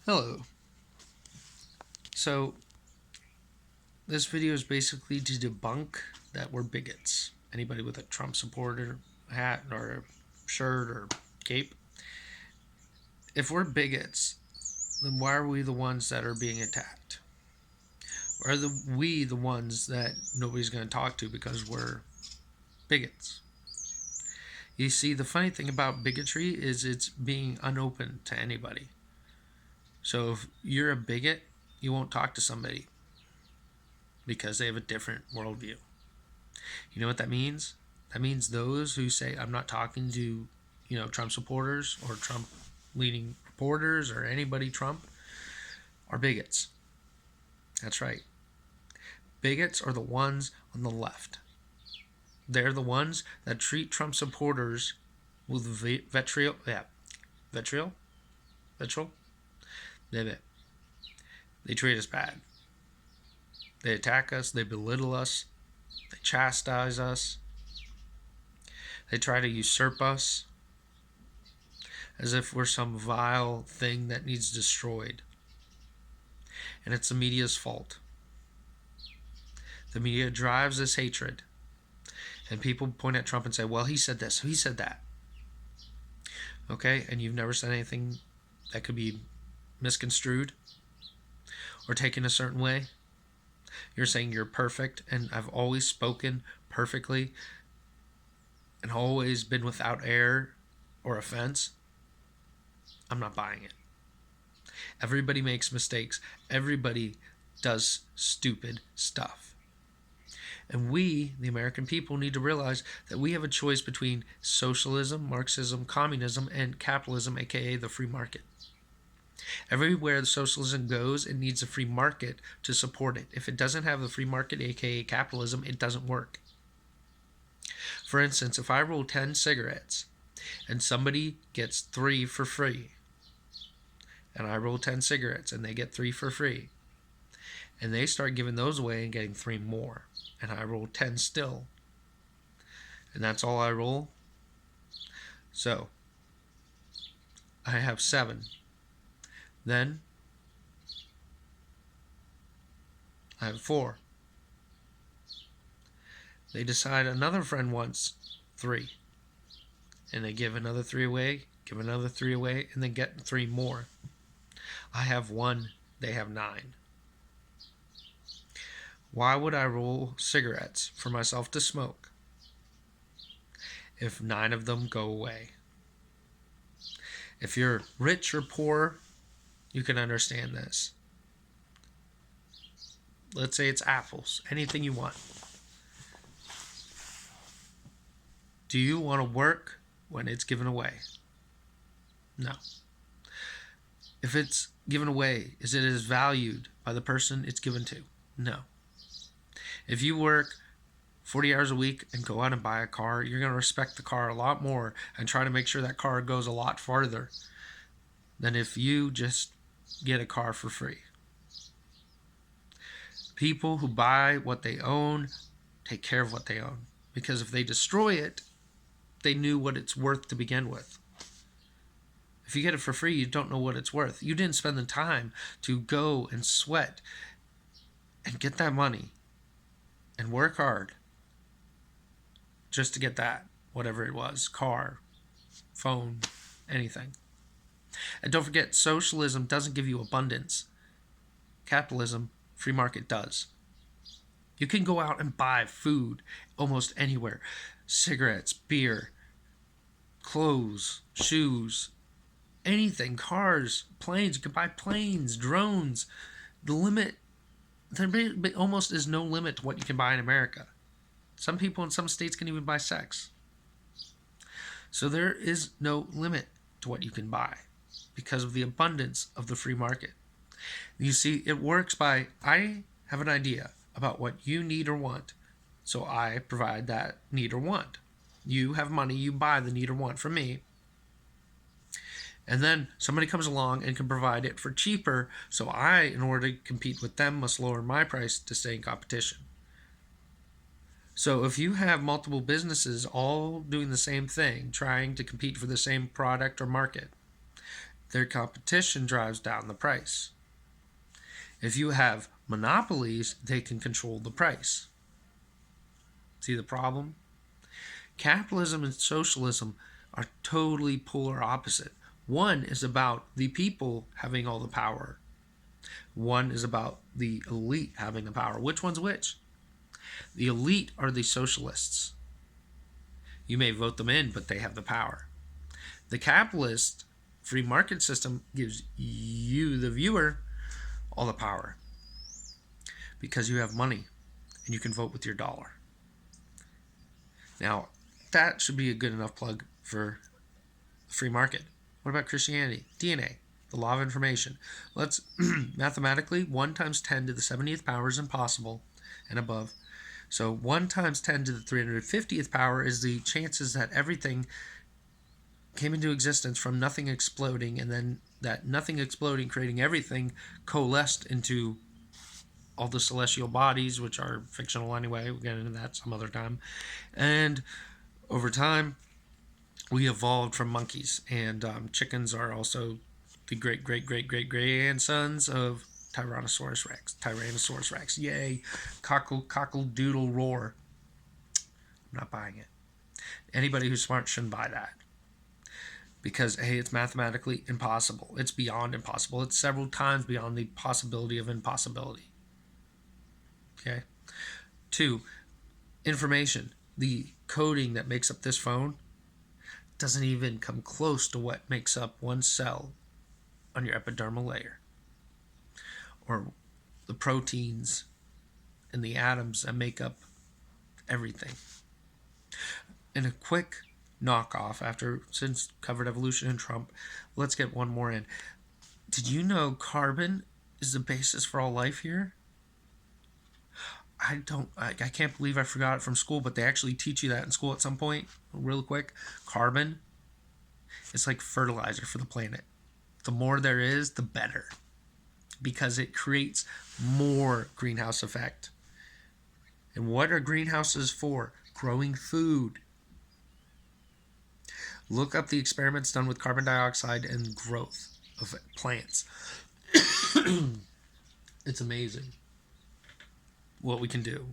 Hello. So, this video is basically to debunk that we're bigots. Anybody with a Trump supporter hat or a shirt or cape. If we're bigots, then why are we the ones that are being attacked? Why are we the ones that nobody's going to talk to because we're bigots? You see, the funny thing about bigotry is it's being unopened to anybody. So if you're a bigot, you won't talk to somebody because they have a different worldview. You know what that means? That means those who say, I'm not talking to, Trump supporters or Trump leaning reporters or anybody Trump, are bigots. That's right. Bigots are the ones on the left. They're the ones that treat Trump supporters with vitriol. Yeah. Vitriol? Vitriol? They treat us bad. They attack us. They belittle us. They chastise us. They try to usurp us as if we're some vile thing that needs destroyed. And it's the media's fault. The media drives this hatred. And people point at Trump and say, well, he said this, he said that. Okay? And you've never said anything that could be misconstrued or taken a certain way. You're saying you're perfect, and I've always spoken perfectly and always been without error or offense. I'm not buying it. Everybody makes mistakes. Everybody does stupid stuff. And we, the American people, need to realize that we have a choice between socialism, Marxism, communism, and capitalism, aka the free market. Everywhere the socialism goes, it needs a free market to support it. If it doesn't have the free market, aka capitalism, it doesn't work. For instance, if I roll 10 cigarettes and somebody gets 3 for free, and I roll 10 cigarettes and they get 3 for free, and they start giving those away and getting 3 more, and I roll 10 still, and that's all I roll. So I have 7. Then I have 4. They decide another friend wants 3, and they give another 3 away, give another 3 away, and then get 3 more. I have 1, they have 9. Why would I roll cigarettes for myself to smoke if 9 of them go away? If you're rich or poor, you can understand this. Let's say it's apples, anything you want. Do you want to work when it's given away? No. If it's given away, is it as valued by the person it's given to? No. If you work 40 hours a week and go out and buy a car, you're going to respect the car a lot more and try to make sure that car goes a lot farther than if you just get a car for free. People who buy what they own take care of what they own, because if they destroy it, they knew what it's worth to begin with. If you get it for free, you don't know what it's worth. You didn't spend the time to go and sweat and get that money and work hard just to get that, whatever it was, car, phone, anything. And don't forget, socialism doesn't give you abundance. Capitalism, free market, does. You can go out and buy food almost anywhere. Cigarettes, beer, clothes, shoes, anything, cars, planes. You can buy planes, drones. The limit, there almost is no limit to what you can buy in America. Some people in some states can even buy sex. So there is no limit to what you can buy because of the abundance of the free market. You see, it works by, I have an idea about what you need or want, so I provide that need or want. You have money, you buy the need or want from me. And then somebody comes along and can provide it for cheaper, so I, in order to compete with them, must lower my price to stay in competition. So if you have multiple businesses all doing the same thing, trying to compete for the same product or market, Their competition drives down the price. If you have monopolies, they can control the price. See the problem? Capitalism and socialism are totally polar opposite. One is about the people having all the power. One is about the elite having the power. Which one's which? The elite are the socialists. You may vote them in, but they have the power. The capitalist free market system gives you, the viewer, all the power because you have money and you can vote with your dollar. Now, that should be a good enough plug for the free market. What about Christianity? DNA, the law of information. Let's mathematically, 1 times 10 to the 70th power is impossible and above. So 1 times 10 to the 350th power is the chances that everything came into existence from nothing exploding, and then that nothing exploding, creating everything, coalesced into all the celestial bodies, which are fictional anyway. We'll get into that some other time. And over time, we evolved from monkeys, and chickens are also the great-great-great-great-grandsons of Tyrannosaurus Rex. Yay. Cockle-doodle roar. I'm not buying it. Anybody who's smart shouldn't buy that. Because, hey, it's mathematically impossible. It's beyond impossible. It's several times beyond the possibility of impossibility. Okay? 2, information. The coding that makes up this phone doesn't even come close to what makes up one cell on your epidermal layer. Or the proteins and the atoms that make up everything. And a quick knockoff since covered evolution and Trump, let's get one more in. Did you know carbon is the basis for all life here? I can't believe I forgot it from school, but they actually teach you that in school at some point. Real quick, carbon is like fertilizer for the planet. The more there is, the better, because it creates more greenhouse effect. And what are greenhouses for? Growing food. Look up the experiments done with carbon dioxide and growth of plants. It's amazing what we can do.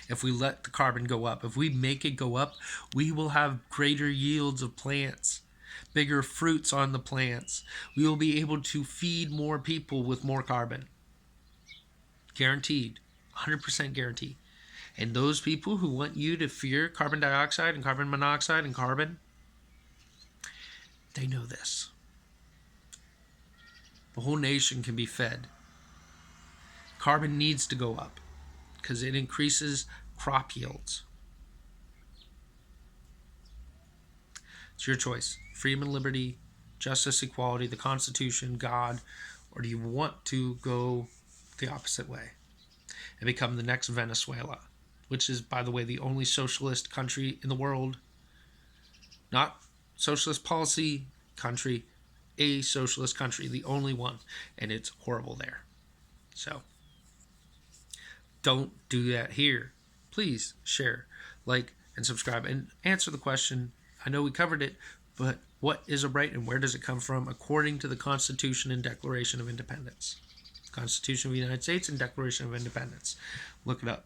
If we let the carbon go up, if we make it go up, we will have greater yields of plants, bigger fruits on the plants. We will be able to feed more people with more carbon. Guaranteed. 100% guaranteed. And those people who want you to fear carbon dioxide and carbon monoxide and carbon, they know this. The whole nation can be fed. Carbon needs to go up because it increases crop yields. It's your choice. Freedom and liberty, justice, equality, the Constitution, God, or do you want to go the opposite way and become the next Venezuela, which is, by the way, the only socialist country in the world. Not socialist policy country, a socialist country, the only one, and it's horrible there. So don't do that here. Please share, like, and subscribe, and answer the question. I know we covered it, but what is a right and where does it come from according to the Constitution and Declaration of Independence? Constitution of the United States and Declaration of Independence. Look it up.